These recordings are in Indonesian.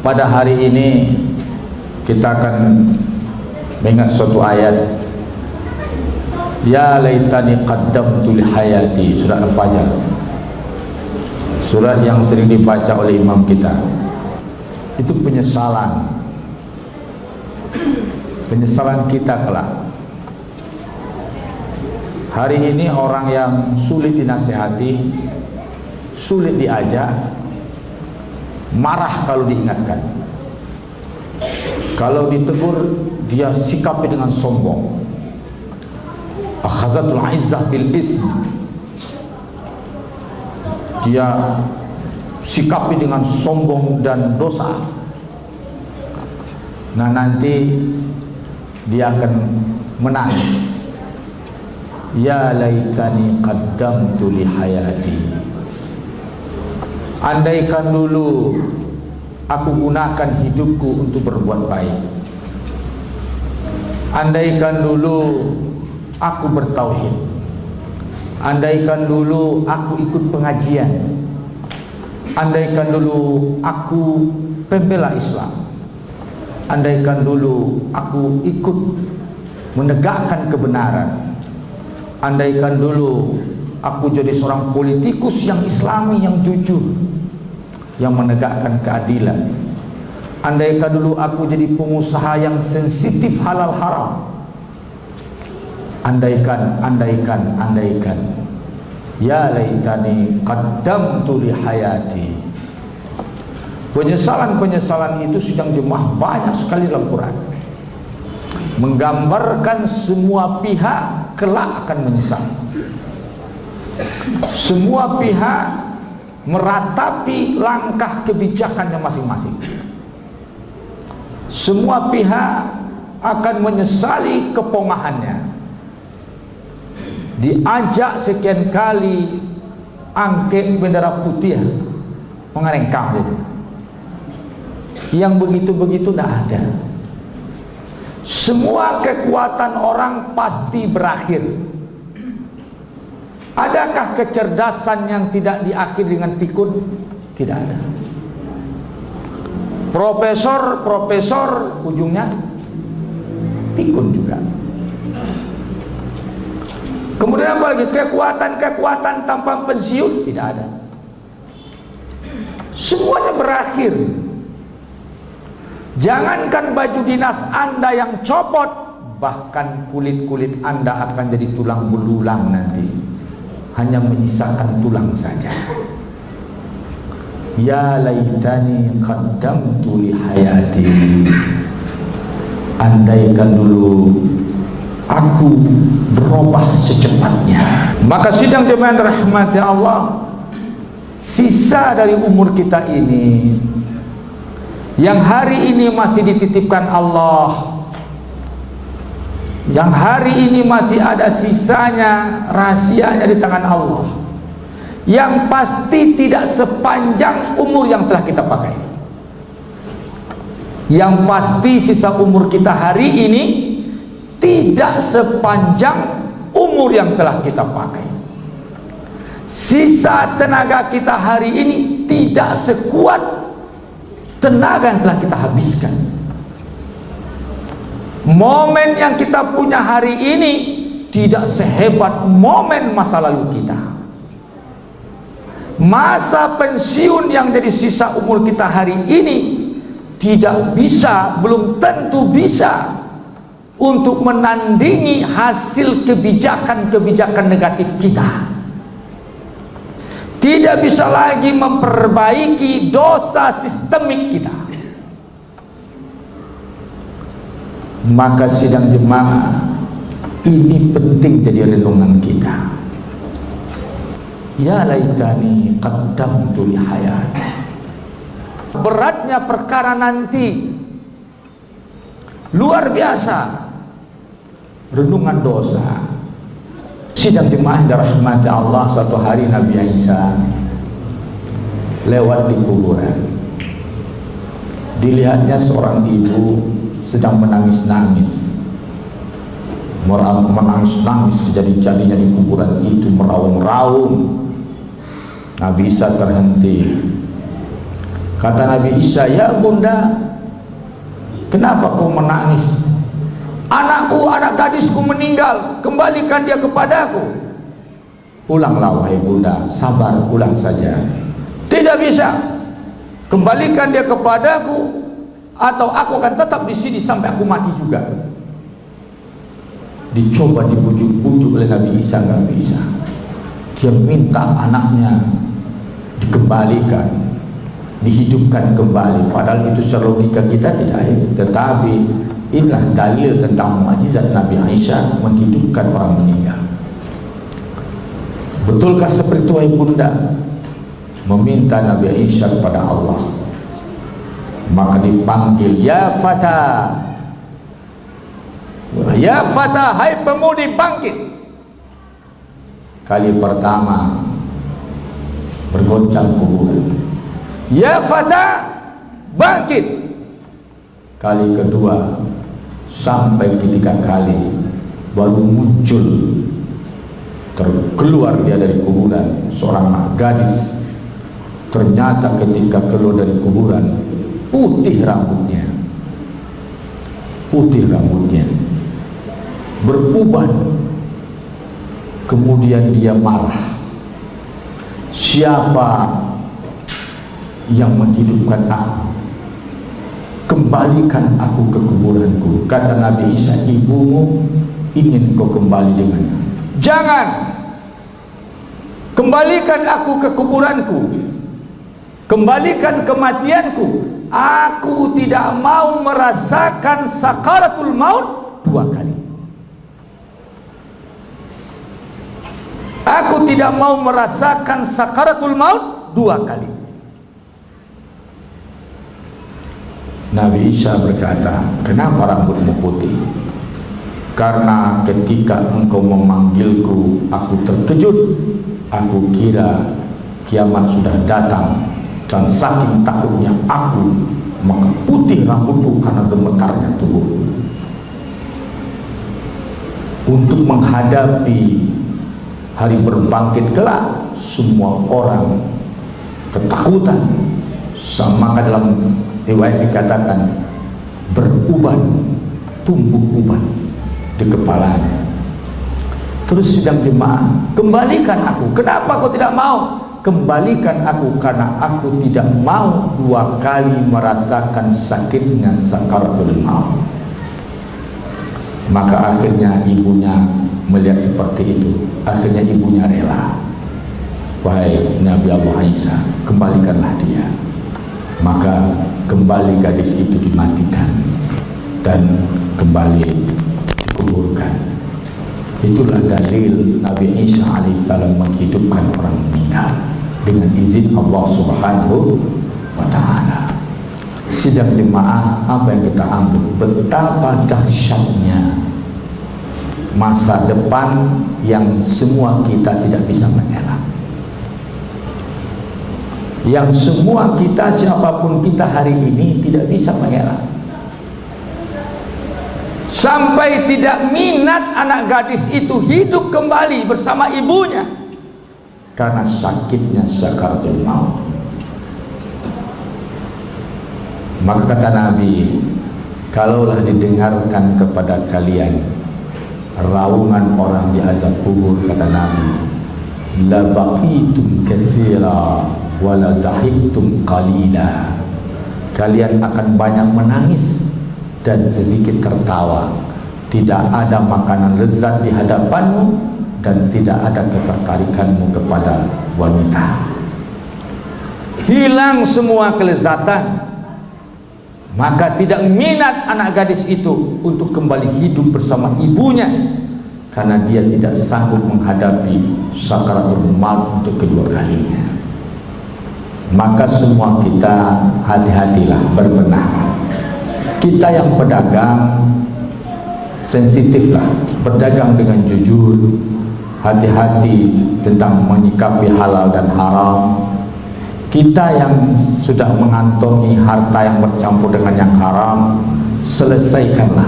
Pada hari ini kita akan mengingat suatu ayat. Ya laitani qaddamtu li hayati, surat Al-Fajr. Surat yang sering dibaca oleh imam kita. Itu penyesalan kita kelak. Hari ini orang yang sulit dinasihati, sulit diajak, marah kalau diingatkan. Kalau ditegur, dia sikapi dengan sombong. Akhazatul izzah bil ism. Dia sikapi dengan sombong dan dosa. Nah, nanti dia akan menangis. Ya laitani qaddamtu li hayati. Andaikan dulu aku gunakan hidupku untuk berbuat baik. Andaikan dulu aku bertauhid. Andaikan dulu aku ikut pengajian. Andaikan dulu aku pembela Islam. Andaikan dulu aku ikut menegakkan kebenaran. Andaikan dulu aku jadi seorang politikus yang islami, yang jujur, yang menegakkan keadilan. Andaikan dulu aku jadi pengusaha yang sensitif halal haram. Andaikan. Ya laitani qaddamtu li hayati. Penyesalan itu sedang jemaah banyak sekali dalam Quran, menggambarkan semua pihak kelak akan menyesal. Semua pihak meratapi langkah kebijakannya masing-masing. Semua pihak akan menyesali kepongahannya. Diajak sekian kali angkat bendera putih, mengerengkang gitu. Yang begitu-begitu tidak ada. Semua kekuatan orang pasti berakhir. Adakah kecerdasan yang tidak diakhiri dengan pikun? Tidak ada. Profesor ujungnya pikun juga. Kemudian apa lagi? Kekuatan tanpa pensiun? Tidak ada. Semuanya berakhir. Jangankan baju dinas Anda yang copot, bahkan kulit-kulit Anda akan jadi tulang belulang nanti. Hanya menyisakan tulang saja. Ya laitani qaddamtu li hayati. Andaikan dulu aku berubah secepatnya. Maka sidang jemaah rahmati Allah, sisa dari umur kita ini yang hari ini masih dititipkan Allah, yang hari ini masih ada sisanya, rahasianya di tangan Allah, yang pasti tidak sepanjang umur yang telah kita pakai. Yang pasti sisa umur kita hari ini tidak sepanjang umur yang telah kita pakai. Sisa tenaga kita hari ini tidak sekuat tenaga yang telah kita habiskan. Momen yang kita punya hari ini tidak sehebat momen masa lalu kita. Masa pensiun yang jadi sisa umur kita hari ini tidak bisa, belum tentu bisa untuk menandingi hasil kebijakan-kebijakan negatif kita. Tidak bisa lagi memperbaiki dosa sistemik kita. Maka sidang jemaah ini penting jadi renungan kita. Ya laitani qaddamtu li hayati. Beratnya perkara nanti luar biasa. Renungan dosa. Sidang jemaah dirahmati Allah, suatu hari Nabi Isa lewat di kuburan. Dilihatnya seorang ibu sedang menangis-nangis. Menangis-nangis sejadi-jadinya di kuburan itu, meraung-raung. Nabi Isa terhenti. Kata Nabi Isa, "Ya bunda, kenapa kau menangis? Anakku, anak gadisku meninggal, kembalikan dia kepadaku." "Pulanglah wahai bunda, sabar, pulang saja." "Tidak bisa, kembalikan dia kepadaku atau aku akan tetap di sini sampai aku mati juga." Dicoba dibujuk-bujuk oleh Nabi Isa, nggak bisa. Dia minta anaknya dikembalikan, dihidupkan kembali. Padahal itu secara logika kita tidak ada. Tetapi inilah dalil tentang mukjizat Nabi Isa menghidupkan orang meninggal. Betulkah seperti itu wahai bunda? Meminta Nabi Isa kepada Allah. Maka dipanggil, "Ya fata, ya fata, hai pemudi, bangkit." Kali pertama bergoncang kuburan. "Ya fata, bangkit." Kali kedua, sampai ketiga kali baru muncul, terkeluar dia dari kuburan, seorang anak gadis. Ternyata ketika keluar dari kuburan, putih rambutnya, beruban. Kemudian dia marah, "Siapa yang menghidupkan aku? Kembalikan aku ke kuburanku." Kata Nabi Isa, "Ibumu ingin kau kembali dengannya." "Jangan, kembalikan aku ke kuburanku, kembalikan kematianku. Aku tidak mau merasakan sakaratul maut 2 kali. Aku tidak mau merasakan sakaratul maut 2 kali." Nabi Isa berkata, "Kenapa rambutmu putih?" "Karena ketika engkau memanggilku, aku terkejut. Aku kira kiamat sudah datang, dan saking takutnya aku, maka putih rambutku karena gemetarnya tubuh." Untuk menghadapi hari berbangkit kelak, semua orang ketakutan. Maka dalam riwayat dikatakan beruban, tumbuh uban di kepalanya. Terus sidang jemaah, "Kembalikan aku." "Kenapa kau tidak mau?" "Kembalikan aku karena aku tidak mau 2 kali merasakan sakitnya sakaratul maut." Maka akhirnya ibunya melihat seperti itu. Akhirnya ibunya rela. "Wahai Nabi Allah Isa, kembalikanlah dia." Maka kembali gadis itu dimatikan dan kembali dikuburkan. Itulah dalil Nabi Isa alaihissalam menghidupkan orang meninggal dengan izin Allah Subhanahu wa ta'ala. Sidang jemaah, apa yang kita ambil? Betapa dahsyatnya masa depan yang semua kita tidak bisa mengelak. Yang semua kita, siapapun kita hari ini, tidak bisa mengelak. Sampai tidak minat anak gadis itu hidup kembali bersama ibunya karena sakitnya sakaratul maut. Maka kata Nabi, "Kalaulah didengarkan kepada kalian raungan orang di azab kubur," kata Nabi, "la baqitum katsira wa la dahiktum qalila." Kalian akan banyak menangis dan sedikit tertawa. Tidak ada makanan lezat di hadapanmu dan tidak ada ketertarikanmu kepada wanita. Hilang semua kelezatan. Maka tidak minat anak gadis itu untuk kembali hidup bersama ibunya karena dia tidak sanggup menghadapi sakaratul maut untuk kedua kalinya. Maka semua kita hati-hatilah, berbenah. Kita yang pedagang sensitiflah, berdagang dengan jujur, hati-hati tentang menyikapi halal dan haram. Kita yang sudah mengantongi harta yang bercampur dengan yang haram, selesaikanlah.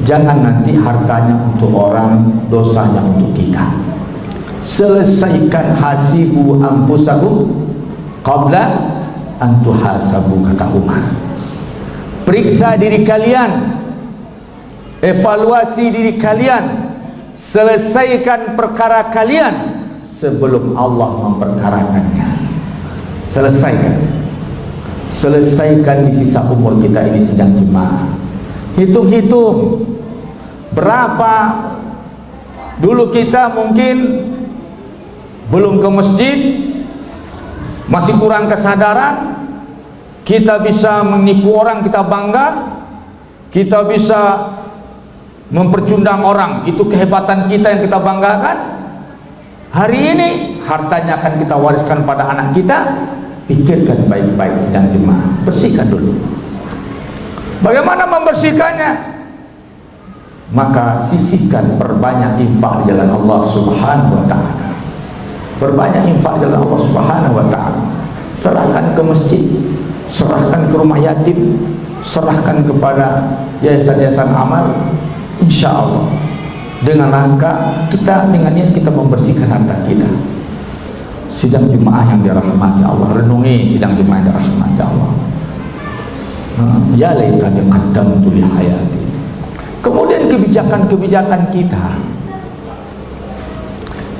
Jangan nanti hartanya untuk orang, dosanya untuk kita. Selesaikan, hasibu anfusakum qabla antuhasabu, kata Umar. Periksa diri kalian, evaluasi diri kalian, selesaikan perkara kalian sebelum Allah memperkarakannya. Selesaikan di sisa umur kita ini. Sidang jemaah, hitung-hitung berapa dulu kita mungkin belum ke masjid, masih kurang kesadaran, kita bisa menipu orang, kita bangga, kita bisa mempercundang orang, itu kehebatan kita yang kita banggakan. Hari ini hartanya akan kita wariskan pada anak kita. Pikirkan baik-baik sidang jemaah, bersihkan dulu. Bagaimana membersihkannya? Maka sisihkan, perbanyak infak di jalan Allah Subhanahu wa ta'ala. Perbanyak infak di jalan Allah Subhanahu wa ta'ala. Serahkan ke masjid, serahkan ke rumah yatim, serahkan kepada yayasan-yayasan amal. Insya Allah dengan rangka kita, dengan niat kita membersihkan harta kita. Sidang jemaah yang dirahmati Allah, renungi sidang jemaah yang dirahmati Allah. Ya laitani qaddamtu li hayati. Kemudian kebijakan-kebijakan kita,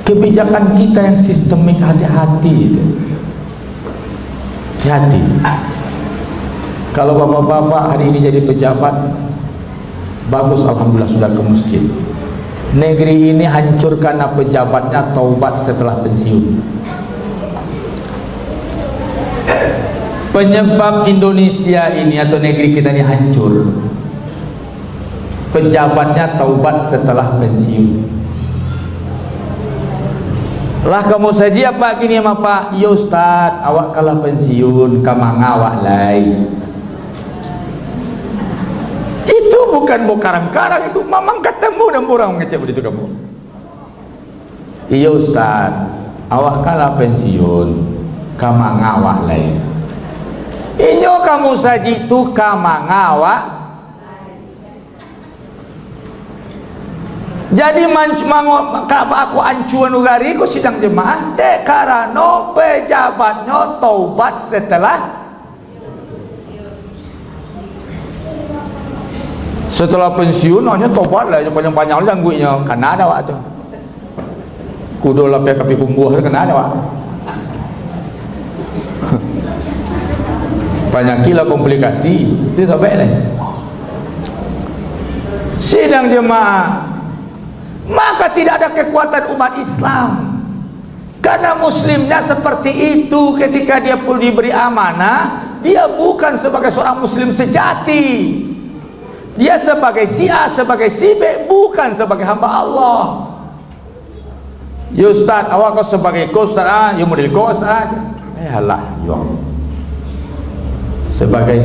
kebijakan kita yang sistemik, hati-hati itu. Hati. Kalau bapak-bapak hari ini jadi pejabat, bagus, alhamdulillah sudah ke masjid. Negeri ini hancur karena pejabatnya taubat setelah pensiun. Penyebab Indonesia ini atau negeri kita ini hancur, pejabatnya taubat setelah pensiun. Lah kamu saja apa gini sama Pak? Ya Ustaz, awak kalah pensiun, kamang awak lain. Itu bukan karang-karang, itu mamang ketemu dan orang mengecek begitu kamu. Iya Ustaz, awak kalah pensiun, kamang awak lain. Inyo kamu saja itu kamang awak. Jadi aku ancuan ugari ku sidang jemaah dek karena pejabatnya taubat setelah pensiun, hanya taubat lah panjang-panjang lah guinya karena ada waktu kudu lah pihak kapi kumbuh karena ada waktu banyak kila komplikasi itu tak baik lah. Sidang jemaah, maka tidak ada kekuatan umat Islam karena muslimnya seperti itu. Ketika dia pun diberi amanah, dia bukan sebagai seorang muslim sejati, dia sebagai si A, sebagai si B, bukan sebagai hamba Allah. Ya Ustaz, awak kau sebagai kau Ustaz, ya model kau Ustaz, alah ya sebagai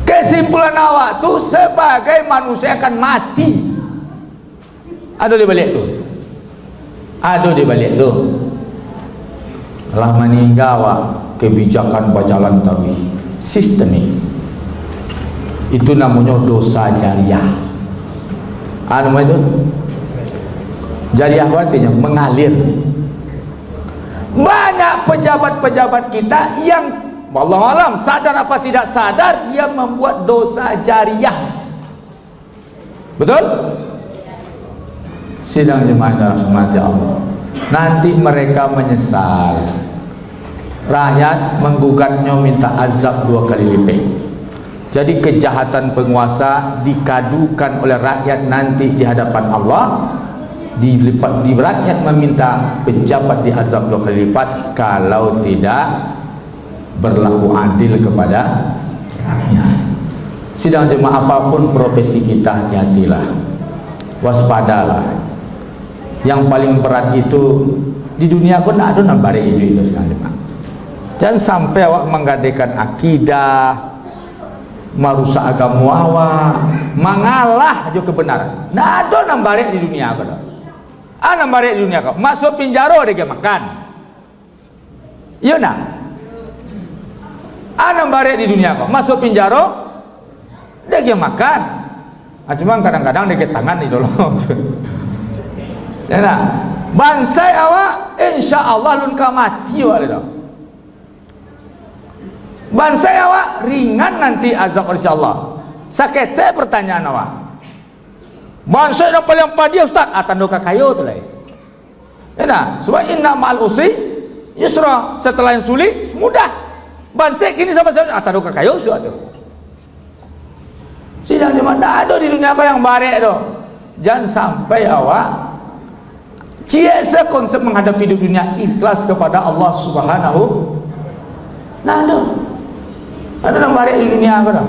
kesimpulan awak tu sebagai manusia akan mati. Ada di balik tu, ada di balik tu. Lah meninggal kebijakan berjalan tadi sistemik. Itu namanya dosa jariah. Apa namanya itu? Jariah artinya mengalir. Banyak pejabat-pejabat kita yang wallahu alam sadar apa tidak sadar dia membuat dosa jariah. Betul? Sidang jemaah rahmati Allah, nanti mereka menyesal. Rakyat menggugatnya minta azab 2 kali lipat. Jadi kejahatan penguasa dikadukan oleh rakyat nanti di hadapan Allah, dilipat di rakyat meminta pejabat diazab 2 kali lipat kalau tidak berlaku adil kepada rakyat. Sidang jemaah, apapun profesi kita, hati-hatilah, waspadalah. Yang paling berat itu di dunia pun ada nambari itu sekali. Jangan sampai awak menggadaikan akidah, merusak agama awak, mengalah juga kebenaran. Nah ada nambari di dunia kau. Nambari di dunia kau. Masuk penjara dia makan. Iya nak. Nambari di dunia kau. Masuk penjara dia makan. Cuma kadang-kadang dia tangan di dalam. Ya nak, bansai awak insya Allah lun ka mati awak dah. Bangsa awak ringan nanti azab insyaallah. Sakete pertanyaan awak. Bangsa yang paling padi ustaz, tanduka kayu tu lain. Ya, sebab inna ma'al usri yusra, setelah yang sulit mudah. Bangsa kini sama-sama tanduka kayu suatu. Sidang cuma ada di dunia apa yang barek tu. Jangan sampai awak ciasa konsep menghadapi dunia, ikhlas kepada Allah Subhanahu. Nah, ada yang barek di dunia apa tu?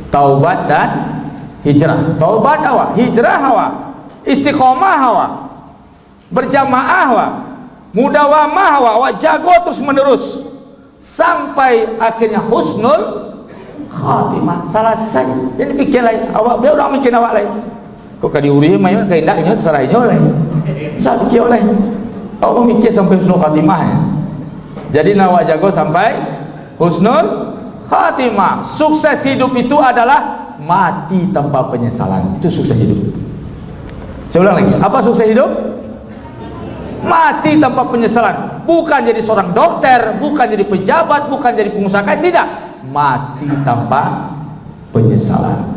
Taubat dan hijrah. Taubat awak, hijrah awak, istiqomah awak, berjamaah awak, mudawamah awak, jago terus menerus sampai akhirnya husnul khatimah, selesai. Jadi pikir lain, awak biar orang mikir awak lain. Kok kadi uri main kehendaknya serainya oleh. Saya pikir oleh. Awak mikir sampai husnul khatimah ya. Jadi awak jago sampai husnul khatimah. Sukses hidup itu adalah mati tanpa penyesalan. Itu sukses hidup. Saya ulang lagi, apa sukses hidup? Mati tanpa penyesalan. Bukan jadi seorang dokter, bukan jadi pejabat, bukan jadi pengusaha, tidak. Mati tanpa penyesalan.